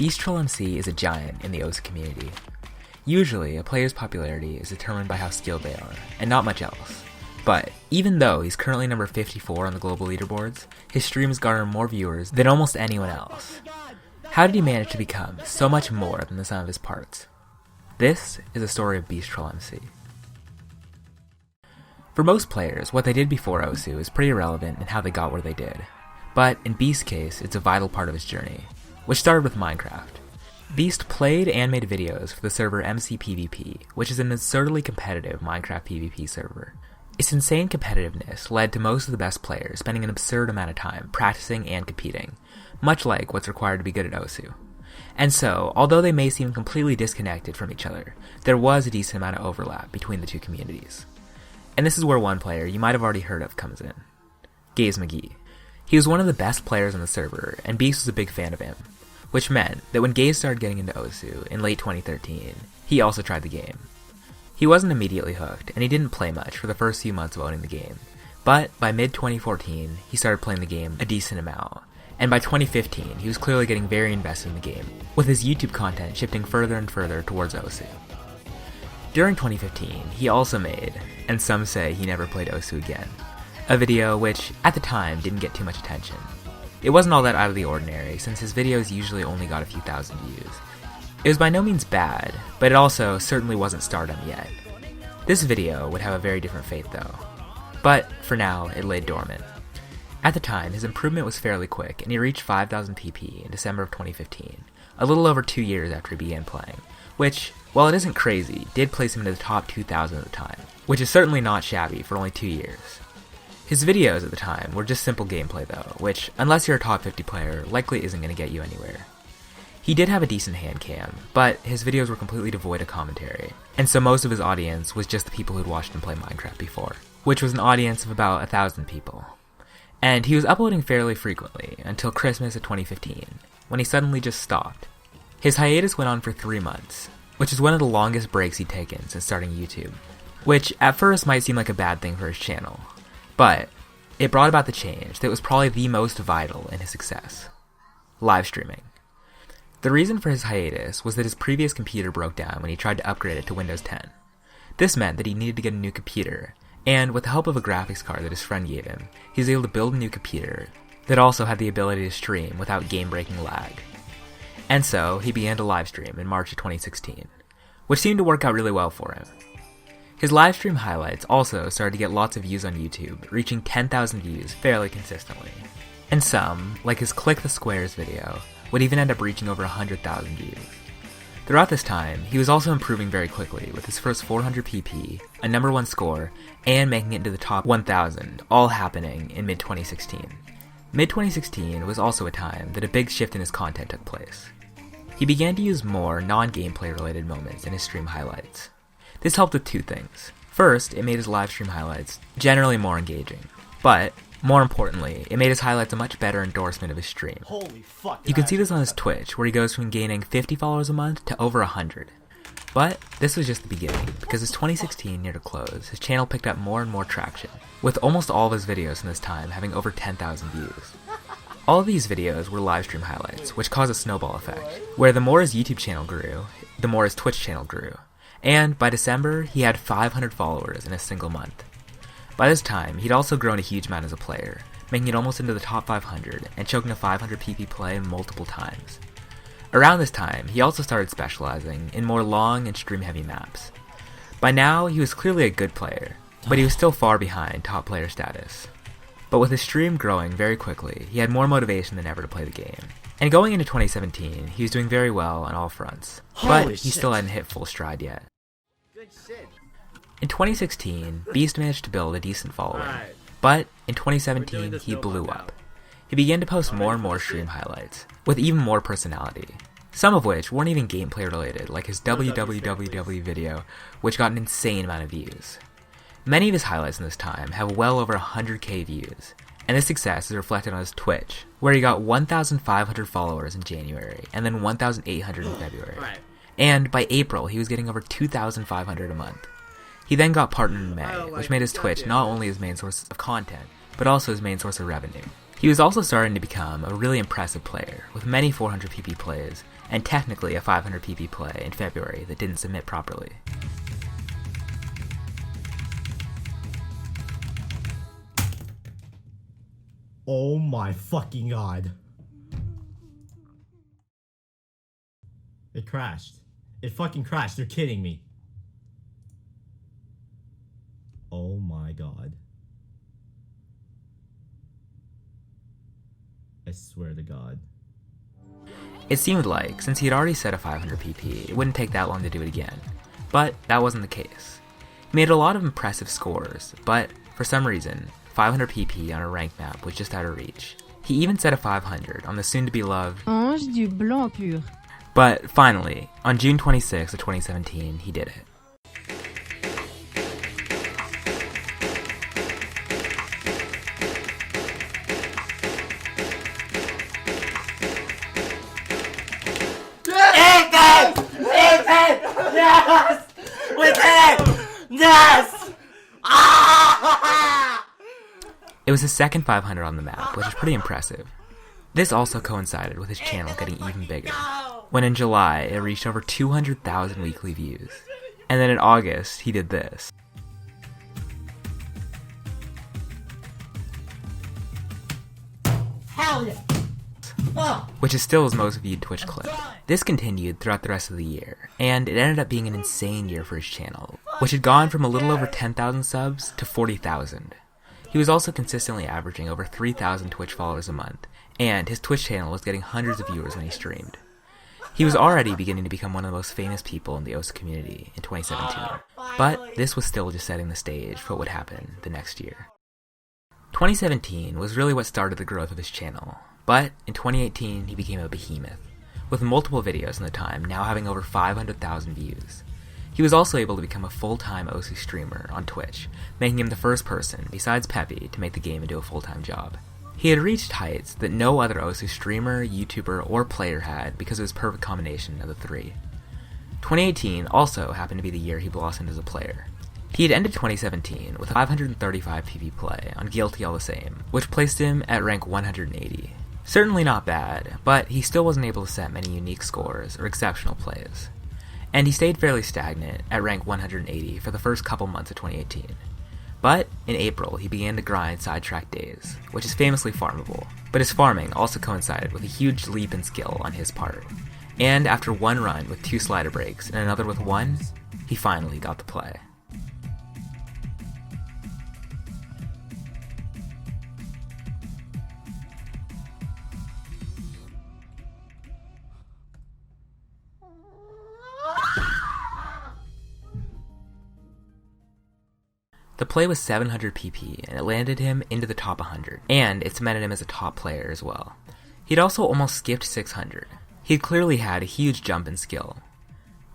Beasttrollmc is a giant in the OSU community. Usually, a player's popularity is determined by how skilled they are, and not much else. But, even though he's currently number 54 on the global leaderboards, his streams garner more viewers than almost anyone else. How did he manage to become so much more than the sum of his parts? This is the story of Beasttrollmc. For most players, what they did before OSU is pretty irrelevant in how they got where they did. But in Beast's case, it's a vital part of his journey, which started with Minecraft. Beast played and made videos for the server MCPvP, which is an absurdly competitive Minecraft PvP server. Its insane competitiveness led to most of the best players spending an absurd amount of time practicing and competing, much like what's required to be good at OSU. And so, although they may seem completely disconnected from each other, there was a decent amount of overlap between the two communities. And this is where one player you might have already heard of comes in. Gaze McGee. He was one of the best players on the server, and Beast was a big fan of him, which meant that when Gaze started getting into OSU in late 2013, he also tried the game. He wasn't immediately hooked, and he didn't play much for the first few months of owning the game, but by mid-2014, he started playing the game a decent amount, and by 2015, he was clearly getting very invested in the game, with his YouTube content shifting further and further towards OSU. During 2015, he also made, and some say he never played OSU again, a video which, at the time, didn't get too much attention. It wasn't all that out of the ordinary, since his videos usually only got a few thousand views. It was by no means bad, but it also certainly wasn't stardom yet. This video would have a very different fate though. But, for now, it lay dormant. At the time, his improvement was fairly quick, and he reached 5,000 PP in December of 2015, a little over 2 years after he began playing, which, while it isn't crazy, did place him into the top 2,000 at the time, which is certainly not shabby for only 2 years. His videos at the time were just simple gameplay though, which, unless you're a top 50 player, likely isn't going to get you anywhere. He did have a decent hand cam, but his videos were completely devoid of commentary, and so most of his audience was just the people who'd watched him play Minecraft before, which was an audience of about 1,000 people. And he was uploading fairly frequently until Christmas of 2015, when he suddenly just stopped. His hiatus went on for 3 months, which is one of the longest breaks he'd taken since starting YouTube, which at first might seem like a bad thing for his channel. But it brought about the change that was probably the most vital in his success: live streaming. The reason for his hiatus was that his previous computer broke down when he tried to upgrade it to Windows 10. This meant that he needed to get a new computer, and with the help of a graphics card that his friend gave him, he was able to build a new computer that also had the ability to stream without game-breaking lag. And so, he began to live stream in March of 2016, which seemed to work out really well for him. His livestream highlights also started to get lots of views on YouTube, reaching 10,000 views fairly consistently. And some, like his Click the Squares video, would even end up reaching over 100,000 views. Throughout this time, he was also improving very quickly with his first 400 PP, a number 1 score, and making it into the top 1,000, all happening in mid-2016. Mid-2016 was also a time that a big shift in his content took place. He began to use more non-gameplay related moments in his stream highlights. This helped with 2 things. First, it made his live stream highlights generally more engaging, but, more importantly, it made his highlights a much better endorsement of his stream. Holy fuck. You can see this on his Twitch, where he goes from gaining 50 followers a month to over 100. But this was just the beginning, because as 2016 neared a close, his channel picked up more and more traction, with almost all of his videos from this time having over 10,000 views. All of these videos were live stream highlights, which caused a snowball effect, where the more his YouTube channel grew, the more his Twitch channel grew. And by December, he had 500 followers in a single month. By this time, he'd also grown a huge amount as a player, making it almost into the top 500 and choking a 500 PP play multiple times. Around this time, he also started specializing in more long and stream-heavy maps. By now, he was clearly a good player, but he was still far behind top player status. But with his stream growing very quickly, he had more motivation than ever to play the game. And going into 2017, he was doing very well on all fronts, but he still hadn't hit full stride yet. In 2016, Beast managed to build a decent following, but in 2017 he blew up. He began to post more and more stream highlights, with even more personality, some of which weren't even gameplay related, like his www video, which got an insane amount of views. Many of his highlights in this time have well over 100k views, and this success is reflected on his Twitch, where he got 1,500 followers in January, and then 1,800 in February. And by April, he was getting over 2,500 a month. He then got partnered in May, which made his Twitch not only his main source of content, but also his main source of revenue. He was also starting to become a really impressive player, with many 400 PP plays, and technically a 500 PP play in February that didn't submit properly. Oh my fucking god. It crashed. It fucking crashed. You're kidding me. Oh my god. I swear to god. It seemed like, since he had already set a 500 PP, it wouldn't take that long to do it again. But that wasn't the case. He made a lot of impressive scores, but for some reason, 500 PP on a ranked map was just out of reach. He even set a 500 on the soon-to-be-loved Ange du blanc pur. But finally, on June 26 of 2017, he did it. Yes! We did it! Yes! It was his second 500 on the map, which is pretty impressive. This also coincided with his channel getting even bigger, when in July it reached over 200,000 weekly views. And then in August, he did this. Hell yeah! Which is still his most viewed Twitch clip. This continued throughout the rest of the year, and it ended up being an insane year for his channel, which had gone from a little over 10,000 subs to 40,000. He was also consistently averaging over 3,000 Twitch followers a month, and his Twitch channel was getting hundreds of viewers when he streamed. He was already beginning to become one of the most famous people in the OSU community in 2017, but this was still just setting the stage for what would happen the next year. 2017 was really what started the growth of his channel, but in 2018 he became a behemoth, with multiple videos in the time now having over 500,000 views. He was also able to become a full-time OSU streamer on Twitch, making him the first person, besides Peppy, to make the game into a full-time job. He had reached heights that no other OSU streamer, YouTuber, or player had because of his perfect combination of the three. 2018 also happened to be the year he blossomed as a player. He had ended 2017 with a 535 PV play on Guilty All the Same, which placed him at rank 180. Certainly not bad, but he still wasn't able to set many unique scores or exceptional plays. And he stayed fairly stagnant at rank 180 for the first couple months of 2018. But in April, he began to grind Sidetrack Days, which is famously farmable, but his farming also coincided with a huge leap in skill on his part. And after one run with 2 slider breaks and another with 1, he finally got the play. The play was 700 PP, and it landed him into the top 100, and it cemented him as a top player as well. He'd also almost skipped 600. He'd clearly had a huge jump in skill.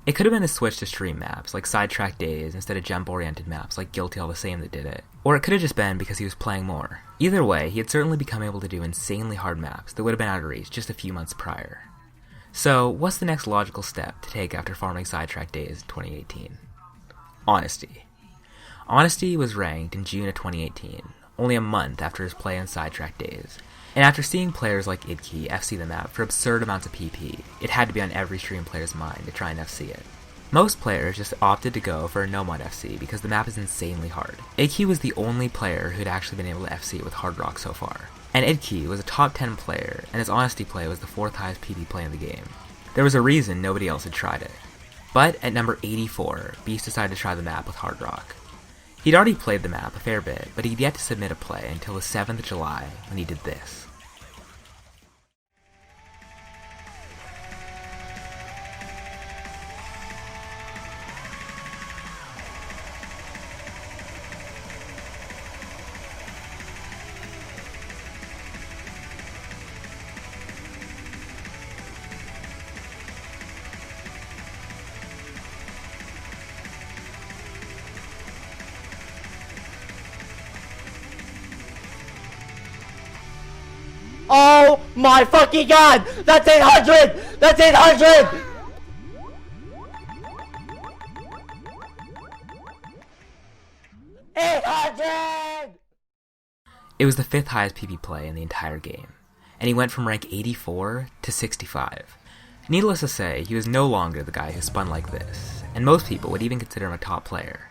It could have been a switch to stream maps, like Sidetrack Days, instead of jump-oriented maps, like Guilty All the Same that did it. Or it could have just been because he was playing more. Either way, he had certainly become able to do insanely hard maps that would have been out of reach just a few months prior. So, what's the next logical step to take after farming Sidetrack Days in 2018? Honesty. Honesty was ranked in June of 2018, only a month after his play on Sidetrack Days, and after seeing players like Idkey FC the map for absurd amounts of PP, it had to be on every stream player's mind to try and FC it. Most players just opted to go for a no-mod FC because the map is insanely hard. Idkey was the only player who had actually been able to FC with Hard Rock so far, and Idkey was a top 10 player, and his Honesty play was the 4th highest PP play in the game. There was a reason nobody else had tried it. But at number 84, Beast decided to try the map with Hard Rock. He'd already played the map a fair bit, but he'd yet to submit a play until the 7th of July when he did this. Oh my fucking god! That's 800! That's 800! It was the 5th highest PP play in the entire game, and he went from rank 84 to 65. Needless to say, he was no longer the guy who spun like this, and most people would even consider him a top player.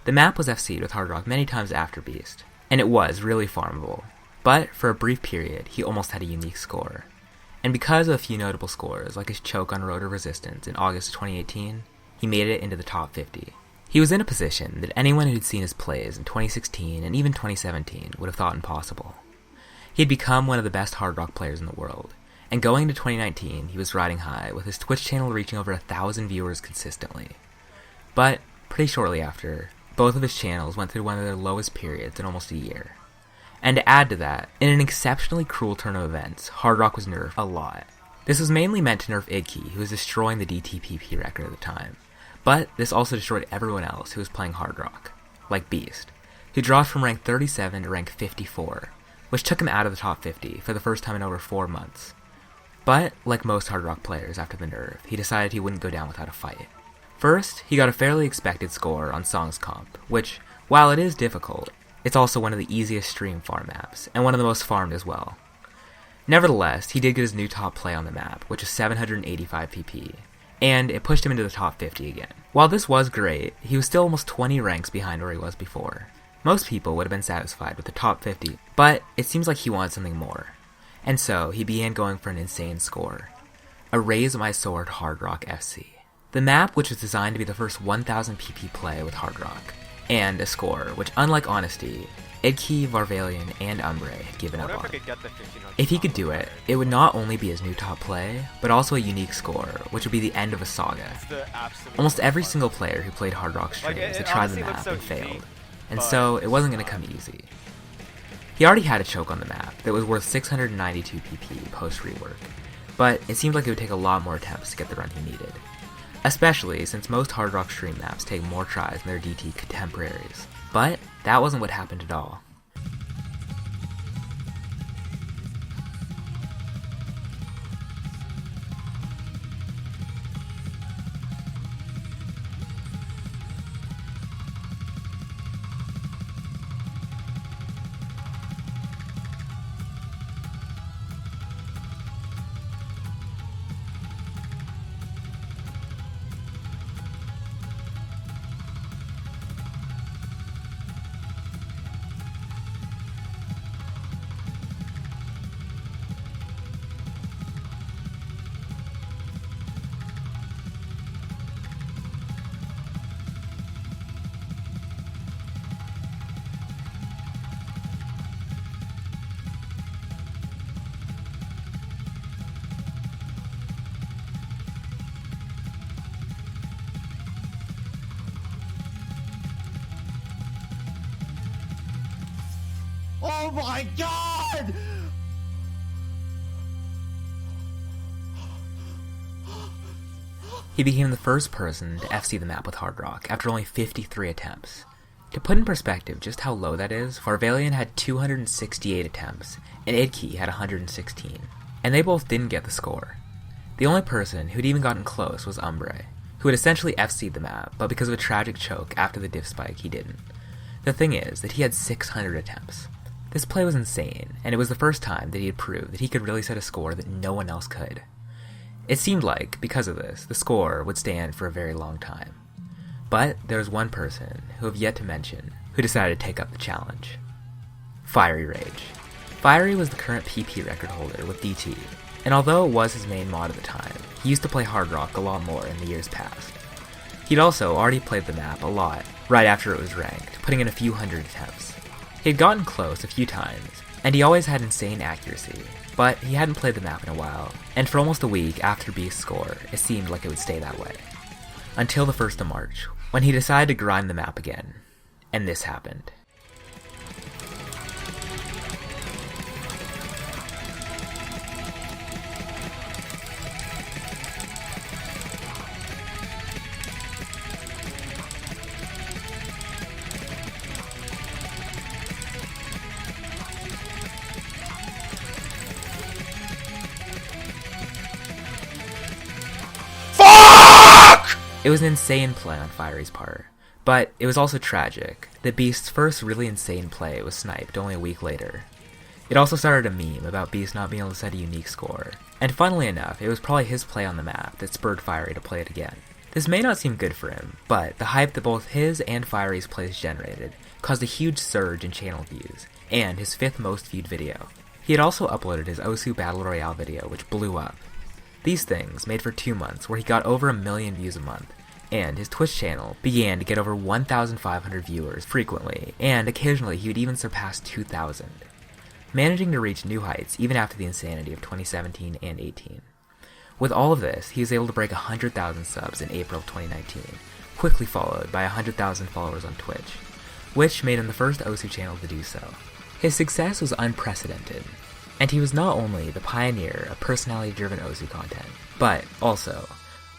The map was FC'd with Hard Rock many times after Beast, and it was really farmable, but for a brief period, he almost had a unique score. And because of a few notable scores, like his choke on Road of Resistance in August of 2018, he made it into the top 50. He was in a position that anyone who'd seen his plays in 2016 and even 2017 would have thought impossible. He had become one of the best Hard Rock players in the world, and going into 2019, he was riding high, with his Twitch channel reaching over 1,000 viewers consistently. But, pretty shortly after, both of his channels went through one of their lowest periods in almost a year. And to add to that, in an exceptionally cruel turn of events, Hard Rock was nerfed a lot. This was mainly meant to nerf Idkey, who was destroying the DTPP record at the time. But this also destroyed everyone else who was playing Hard Rock, like Beast, who dropped from rank 37 to rank 54, which took him out of the top 50 for the first time in over 4 months. But, like most Hard Rock players after the nerf, he decided he wouldn't go down without a fight. First, he got a fairly expected score on Songs Comp, which, while it is difficult, it's also one of the easiest stream farm maps, and one of the most farmed as well. Nevertheless, he did get his new top play on the map, which is 785 PP, and it pushed him into the top 50 again. While this was great, he was still almost 20 ranks behind where he was before. Most people would have been satisfied with the top 50, but it seems like he wanted something more. And so, he began going for an insane score. A Raise My Sword Hard Rock FC. The map, which was designed to be the first 1000 PP play with Hard Rock, and a score which, unlike Honesty, Idkey, Varvalian, and Umbre had given up on. If he could do it, it would not only be his new top play, but also a unique score, which would be the end of a saga. Almost every single player who played Hard Rock streams had tried the map and failed, and so it wasn't going to come easy. He already had a choke on the map that was worth 692 PP post-rework, but it seemed like it would take a lot more attempts to get the run he needed. Especially since most Hard Rock stream maps take more tries than their DT contemporaries. But that wasn't what happened at all. Oh my god! He became the first person to FC the map with Hard Rock after only 53 attempts. To put in perspective just how low that is, Varvalian had 268 attempts, and Idkey had 116, and they both didn't get the score. The only person who'd even gotten close was Umbre, who had essentially FC'd the map, but because of a tragic choke after the diff spike, he didn't. The thing is that he had 600 attempts. This play was insane, and it was the first time that he had proved that he could really set a score that no one else could. It seemed like, because of this, the score would stand for a very long time. But there was one person, who I've yet to mention, who decided to take up the challenge. Fiery Rage. Fiery was the current PP record holder with DT, and although it was his main mod at the time, he used to play Hard Rock a lot more in the years past. He'd also already played the map a lot, right after it was ranked, putting in a few hundred attempts. He had gotten close a few times, and he always had insane accuracy, but he hadn't played the map in a while, and for almost a week after Beast's score, it seemed like it would stay that way. Until the 1st of March, when he decided to grind the map again, and this happened. It was an insane play on Fiery's part, But it was also tragic that Beast's first really insane play was sniped only a week later. It also started a meme about Beast not being able to set a unique score, and funnily enough, it was probably his play on the map that spurred Fiery to play it again. This may not seem good for him, but the hype that both his and Fiery's plays generated caused a huge surge in channel views, and his 5th most viewed video. He had also uploaded his Osu Battle Royale video, which blew up. These things made for 2 months where he got over 1 million views a month, and his Twitch channel began to get over 1,500 viewers frequently, and occasionally he would even surpass 2,000. Managing to reach new heights even after the insanity of 2017 and 18. With all of this, he was able to break 100,000 subs in April of 2019, quickly followed by 100,000 followers on Twitch, which made him the first Osu channel to do so. His success was unprecedented, and he was not only the pioneer of personality-driven Osu content, but also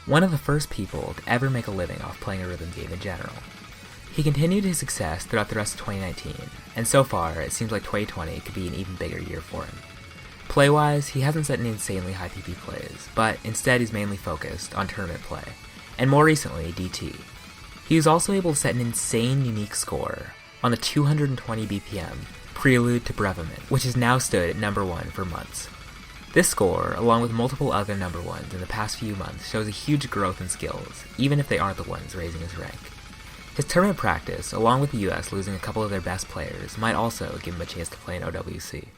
one of the first people to ever make a living off playing a rhythm game in general. He continued his success throughout the rest of 2019, and so far it seems like 2020 could be an even bigger year for him. Play-wise, he hasn't set any insanely high PP plays, but instead he's mainly focused on tournament play, and more recently, DT. He was also able to set an insane unique score on the 220 BPM Prelude to Brevement, which has now stood at number 1 for months. This score, along with multiple other number 1s in the past few months, shows a huge growth in skills, even if they aren't the ones raising his rank. His tournament practice, along with the US losing a couple of their best players, might also give him a chance to play in OWC.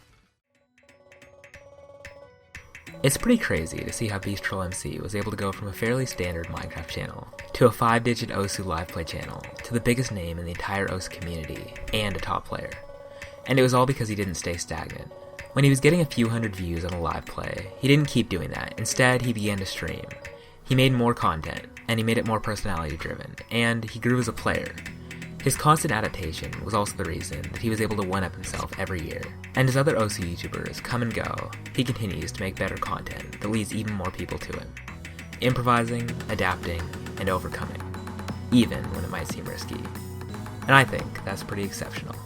It's pretty crazy to see how Beasttrollmc was able to go from a fairly standard Minecraft channel to a 5-digit Osu live play channel to the biggest name in the entire Osu community and a top player. And it was all because he didn't stay stagnant. When he was getting a few hundred views on a live play, he didn't keep doing that. Instead, he began to stream. He made more content, and he made it more personality driven, and he grew as a player. His constant adaptation was also the reason that he was able to one-up himself every year. And as other Osu YouTubers come and go, he continues to make better content that leads even more people to him. Improvising, adapting, and overcoming, even when it might seem risky. And I think that's pretty exceptional.